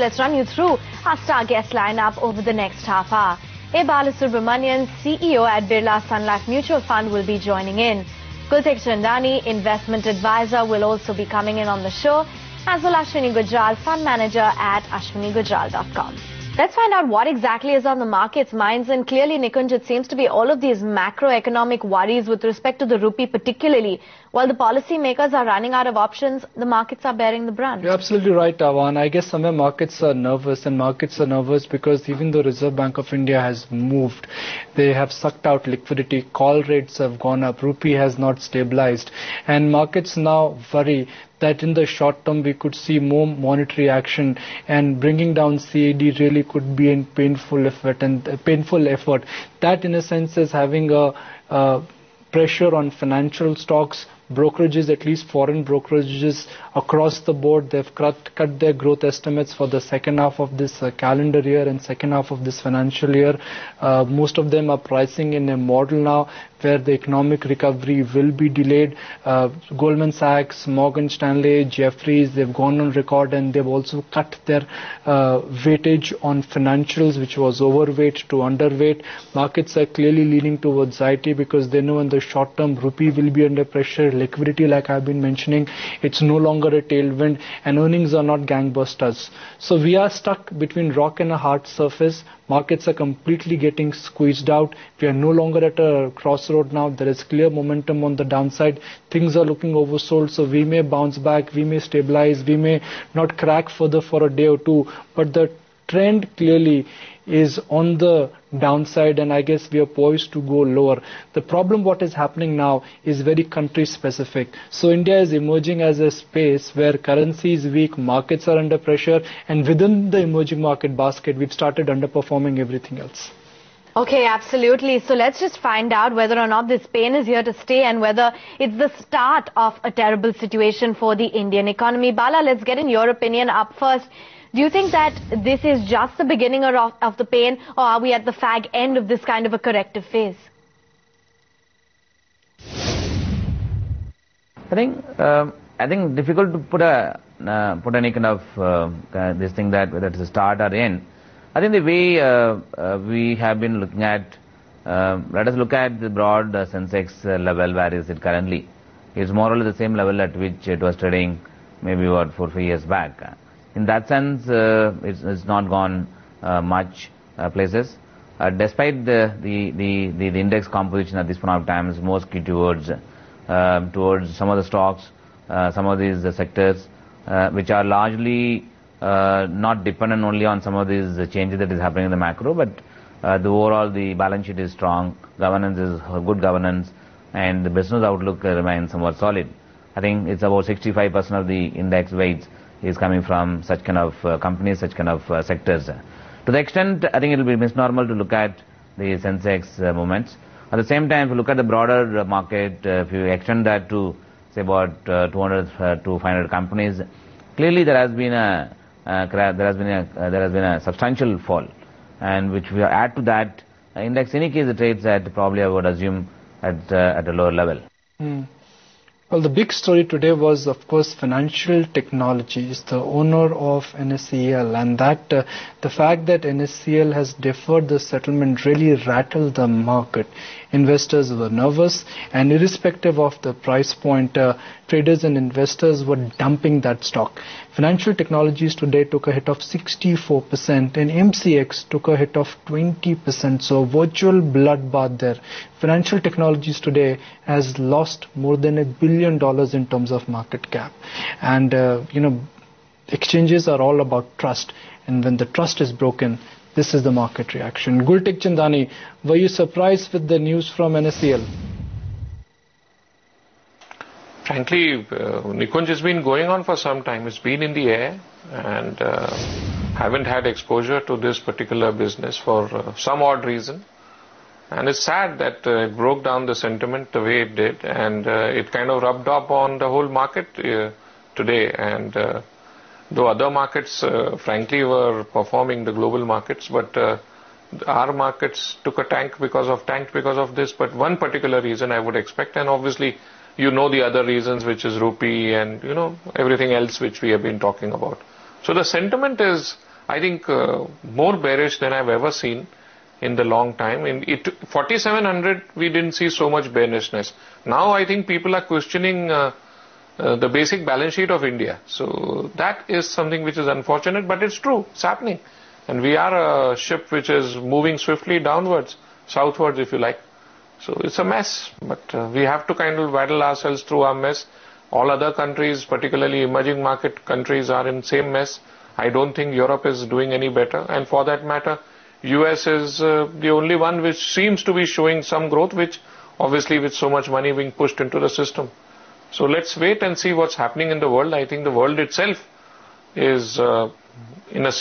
Let's run you through our star guest lineup over the next half hour. A. Balasubramanian, CEO at Birla Sun Life Mutual Fund, will be joining in. Gultek Chandani, investment advisor, will also be coming in on the show, as well as Ashwini Gujral, fund manager at ashwinigujral.com. Let's find out what exactly is on the market's minds, and clearly, Nikunj, it seems to be all of these macroeconomic worries with respect to the rupee particularly. While the policymakers are running out of options, the markets are bearing the brunt. You're absolutely right, Avan. I guess somewhere markets are nervous, and markets are nervous because even though Reserve Bank of India has moved, they have sucked out liquidity, call rates have gone up, rupee has not stabilized, and markets now worry that in the short term we could see more monetary action, and bringing down CAD really could be a painful effort, that in a sense is having a pressure on financial stocks, brokerages, at least foreign brokerages across the board. They've cut their growth estimates for the second half of this calendar year and second half of this financial year. Most of them are pricing in a model now where the economic recovery will be delayed. Goldman Sachs, Morgan Stanley, Jefferies, they've gone on record and they've also cut their weightage on financials, which was overweight to underweight. Markets are clearly leaning towards IT because they know in the short term rupee will be under pressure. Liquidity, like I've been mentioning, it's no longer a tailwind, and earnings are not gangbusters. So we are stuck between rock and a hard surface. Markets are completely getting squeezed out. We are no longer at a crossroad now. There is clear momentum on the downside. Things are looking oversold, so we may bounce back, we may stabilize, we may not crack further for a day or two, but the trend clearly is on the downside, and I guess we are poised to go lower. The problem what is happening now is very country specific. So India is emerging as a space where currency is weak, markets are under pressure, and within the emerging market basket we've started underperforming everything else. Okay, absolutely. So let's just find out whether or not this pain is here to stay and whether it's the start of a terrible situation for the Indian economy. Bala, let's get in your opinion up first. Do you think that this is just the beginning of the pain, or are we at the fag end of this kind of a corrective phase? I think difficult to put any kind of this thing that whether it's a start or end. I think the way we have been looking at, let us look at the broad Sensex level. Where is it currently? It's more or less the same level at which it was trading maybe about 4 or 5 years back. In that sense, it's not gone much places. Despite the index composition at this point of time is more skewed towards some of the stocks, some of these sectors, which are largely not dependent only on some of these changes that is happening in the macro, but the overall the balance sheet is strong, governance is good governance, and the business outlook remains somewhat solid. I think it's about 65% of the index weights is coming from such kind of companies, such kind of sectors. To the extent, I think it will be misnormal to look at the Sensex movements. At the same time, if you look at the broader market, if you extend that to say about 200 to 500 companies, clearly there has been a substantial fall, and which we add to that index. In any case, it trades at probably I would assume at a lower level. Well, the big story today was, of course, Financial Technologies, the owner of NSCL, and that the fact that NSCL has deferred the settlement really rattled the market. Investors were nervous, and irrespective of the price point, traders and investors were dumping that stock. Financial Technologies today took a hit of 64%, and MCX took a hit of 20%. So virtual bloodbath there. Financial Technologies today has lost more than $1 billion in terms of market cap. And, exchanges are all about trust. And when the trust is broken, this is the market reaction. Gultek Chandani, were you surprised with the news from NSCL? Frankly, Nikunj has been going on for some time. It's been in the air, and haven't had exposure to this particular business for some odd reason. And it's sad that it broke down the sentiment the way it did, and it kind of rubbed up on the whole market today. And though other markets, frankly, were performing, the global markets, but our markets took a tanked because of this. But one particular reason I would expect, and obviously the other reasons, which is rupee and everything else which we have been talking about. So the sentiment is I think, more bearish than I've ever seen in the long time. In 4700, we didn't see so much bearishness. Now I think people are questioning the basic balance sheet of India. So that is something which is unfortunate, but it's true. It's happening. And we are a ship which is moving swiftly downwards, southwards if you like. So it's a mess, but we have to kind of battle ourselves through our mess. All other countries, particularly emerging market countries, are in same mess. I don't think Europe is doing any better. And for that matter, US is the only one which seems to be showing some growth, which obviously with so much money being pushed into the system. So let's wait and see what's happening in the world. I think the world itself is in a,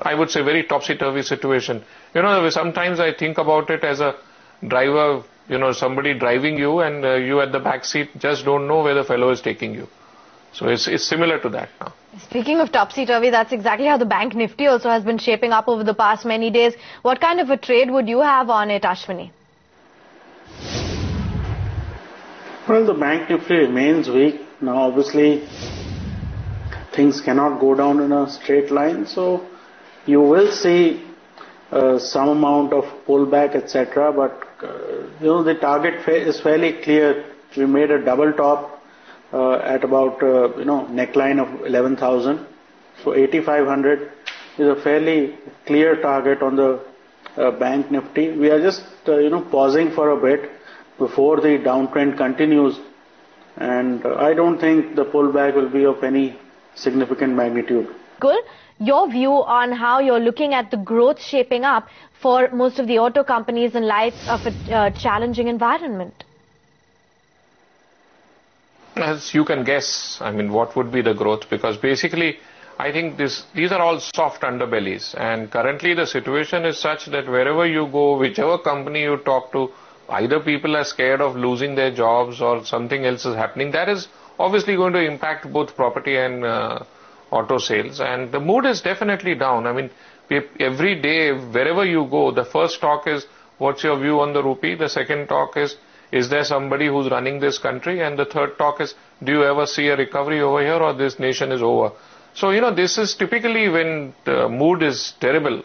I would say, very topsy-turvy situation. You know, sometimes I think about it as a driver, you know, somebody driving you and you at the back seat just don't know where the fellow is taking you. So it's similar to that now. Speaking of topsy-turvy, that's exactly how the Bank Nifty also has been shaping up over the past many days. What kind of a trade would you have on it, Ashwini? Well, the Bank Nifty remains weak. Now, obviously, things cannot go down in a straight line. So, you will see some amount of pullback, etc. But, you know, the target is fairly clear. We made a double top at about, you know, neckline of 11,000. So 8,500 is a fairly clear target on the Bank Nifty. We are just, you know, pausing for a bit before the downtrend continues. And I don't think the pullback will be of any significant magnitude. Gul, your view on how you're looking at the growth shaping up for most of the auto companies in light of a challenging environment? As you can guess, I mean, what would be the growth? Because basically, I think these are all soft underbellies. And currently the situation is such that wherever you go, whichever company you talk to, either people are scared of losing their jobs or something else is happening. That is obviously going to impact both property and auto sales. And the mood is definitely down. I mean, every day, wherever you go, the first talk is, what's your view on the rupee? The second talk is there somebody who's running this country? And the third talk is, do you ever see a recovery over here or this nation is over? So, you know, this is typically when the mood is terrible.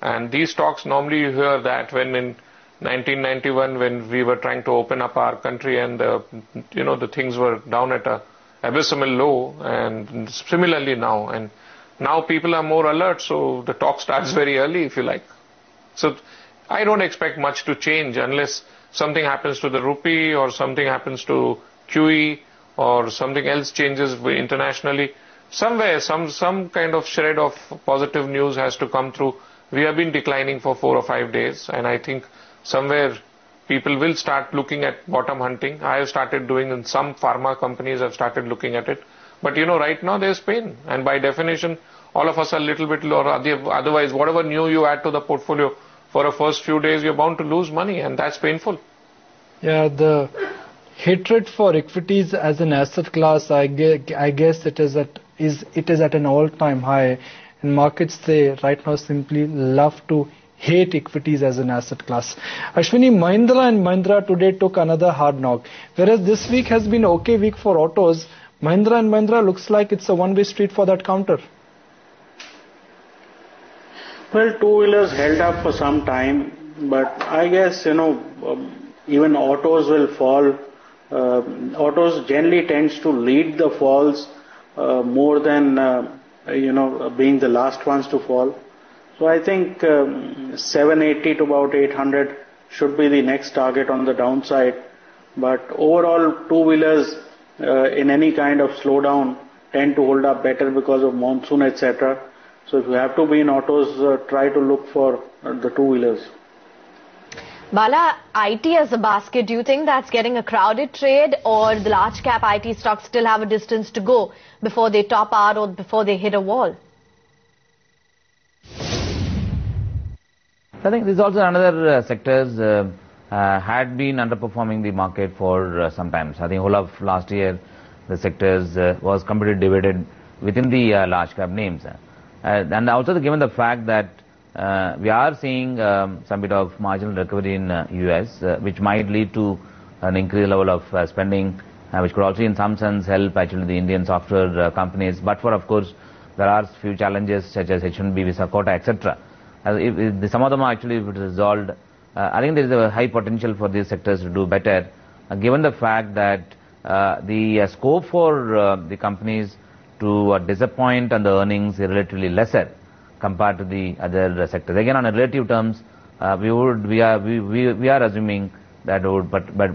And these talks, normally you hear that when in 1991, when we were trying to open up our country and, you know, the things were down at a abysmal low, and similarly now. And now people are more alert, so the talk starts very early, if you like. So I don't expect much to change unless something happens to the rupee or something happens to QE or something else changes internationally. Somewhere, some kind of shred of positive news has to come through. We have been declining for 4 or 5 days, and I think somewhere people will start looking at bottom hunting. I have started doing, and some pharma companies have started looking at it. But you know, right now there's pain, and by definition, all of us are a little bit low. Otherwise, whatever new you add to the portfolio, for the first few days, you're bound to lose money, and that's painful. Yeah, the hatred for equities as an asset class, I guess it is at an all-time high. And markets, they right now simply love to hate equities as an asset class. Ashwini, Mahindra and Mahindra today took another hard knock. Whereas this week has been okay week for autos, Mahindra and Mahindra looks like it's a one-way street for that counter. Well, two-wheelers held up for some time, but I guess, you know, even autos will fall. Autos generally tends to lead the falls more than, you know, being the last ones to fall. So I think 780 to about 800 should be the next target on the downside. But overall, two-wheelers in any kind of slowdown tend to hold up better because of monsoon, etc. So if you have to be in autos, try to look for the two-wheelers. Bala, IT as a basket, do you think that's getting a crowded trade, or the large cap IT stocks still have a distance to go before they top out or before they hit a wall? I think this is also another sectors had been underperforming the market for some time. So I think whole of last year the sectors was completely divided within the large cap names. And also given the fact that we are seeing some bit of marginal recovery in US, which might lead to an increased level of spending, which could also in some sense help actually the Indian software companies, but for of course there are few challenges such as H1B visa quota, etc. If some of them are actually resolved, I think there is a high potential for these sectors to do better, given the fact that the scope for the companies to disappoint on the earnings is relatively lesser compared to the other sectors. Again, on a relative terms, we are assuming that it would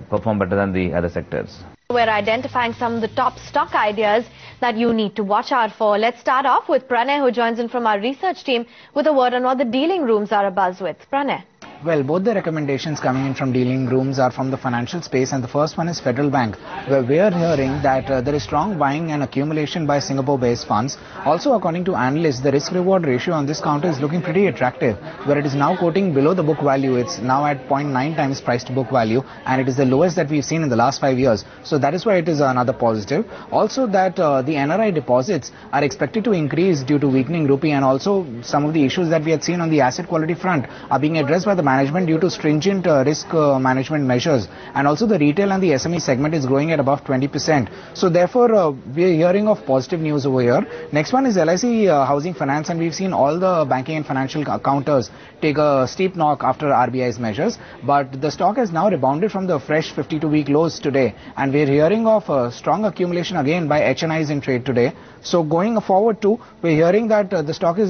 perform better than the other sectors. We're identifying some of the top stock ideas that you need to watch out for. Let's start off with Pranay, who joins in from our research team with a word on what the dealing rooms are abuzz with. Pranay. Well, both the recommendations coming in from dealing rooms are from the financial space, and the first one is Federal Bank, where we are hearing that there is strong buying and accumulation by Singapore-based funds. Also, according to analysts, the risk-reward ratio on this counter is looking pretty attractive, where it is now quoting below the book value. It's now at 0.9 times price to book value, and it is the lowest that we've seen in the last 5 years. So that is why it is another positive. Also, that the NRI deposits are expected to increase due to weakening rupee, and also some of the issues that we had seen on the asset quality front are being addressed by the management due to stringent risk management measures, and also the retail and the SME segment is growing at above 20%. So therefore, we are hearing of positive news over here. Next one is LIC Housing Finance, and we've seen all the banking and financial counters take a steep knock after RBI's measures, but the stock has now rebounded from the fresh 52-week lows today, and we're hearing of strong accumulation again by HNIs in trade today. So going forward too, we're hearing that the stock is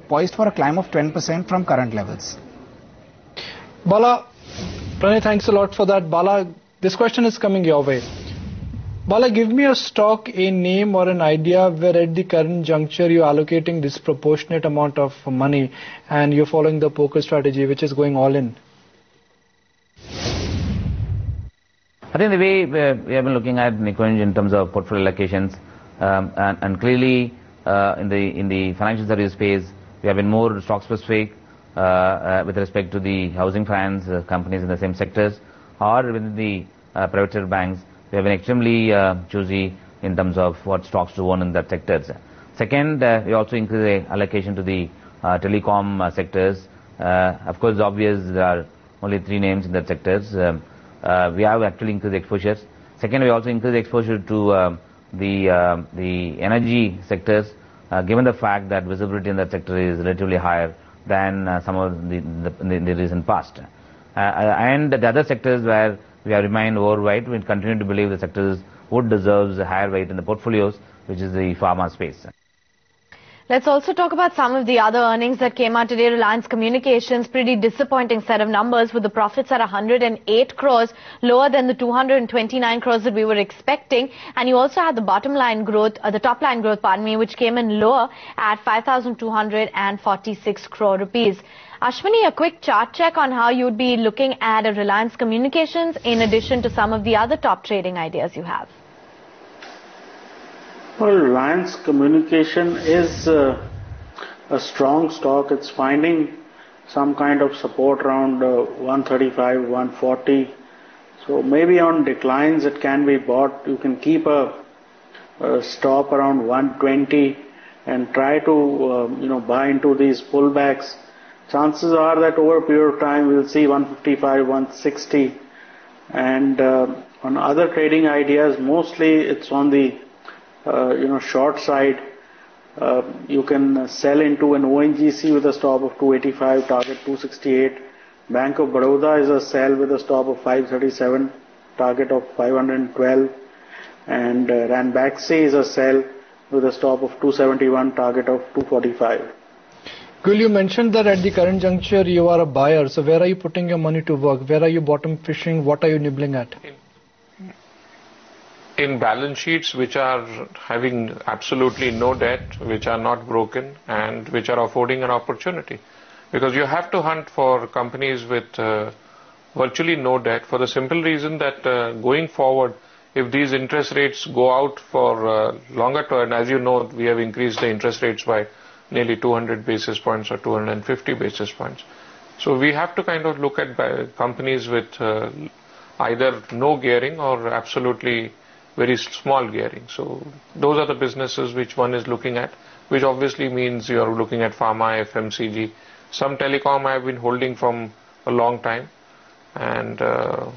poised for a climb of 10% from current levels. Bala, Pranay, thanks a lot for that. Bala, this question is coming your way. Bala, give me a stock, a name or an idea where at the current juncture you're allocating disproportionate amount of money and you're following the poker strategy, which is going all in. I think the way we have been looking at Nikunj in terms of portfolio allocations, and clearly in the financial service space, we have been more stock specific with respect to the housing finance companies in the same sectors, or within the private sector banks. We have been extremely choosy in terms of what stocks to own in that sectors. Second, we also increase the allocation to the telecom sectors. Of course, it's obvious there are only 3 names in that sectors. We have actually increased exposures. Second, we also increased exposure to the energy sectors, given the fact that visibility in that sector is relatively higher than some of the recent past. And the other sectors where we have remained overweight, we continue to believe the sectors would deserve a higher weight in the portfolios, which is the pharma space. Let's also talk about some of the other earnings that came out today. Reliance Communications, pretty disappointing set of numbers with the profits at 108 crores, lower than the 229 crores that we were expecting. And you also had the bottom line growth, the top line growth, which came in lower at 5,246 crore rupees. Ashwini, a quick chart check on how you'd be looking at a Reliance Communications in addition to some of the other top trading ideas you have. Well, Reliance Communication is a strong stock. It's finding some kind of support around 135, 140. So maybe on declines it can be bought. You can keep a stop around 120 and try to buy into these pullbacks. Chances are that over a period of time we'll see 155, 160. And on other trading ideas, mostly it's on the short side. You can sell into an ONGC with a stop of 285, target 268. Bank of Baroda is a sell with a stop of 537, target of 512. And Ranbaxy is a sell with a stop of 271, target of 245. Gul, you mentioned that at the current juncture you are a buyer. So where are you putting your money to work? Where are you bottom fishing? What are you nibbling at? In balance sheets which are having absolutely no debt, which are not broken, and which are affording an opportunity. Because you have to hunt for companies with virtually no debt, for the simple reason that going forward, if these interest rates go out for longer term, as you know, we have increased the interest rates by nearly 200 basis points or 250 basis points. So we have to kind of look at companies with either no gearing or absolutely very small gearing. So those are the businesses which one is looking at, which obviously means you are looking at pharma, FMCG. Some telecom I have been holding from a long time, and oil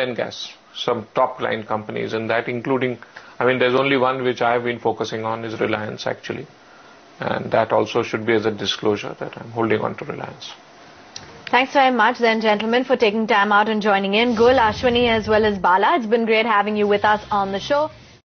and gas. some top line companies, and that including, I mean, there's only one which I've been focusing on is Reliance actually, and that also should be as a disclosure that I'm holding on to Reliance. Thanks very much then, gentlemen, for taking time out and joining in. Gul, Ashwini as well as Bala, it's been great having you with us on the show.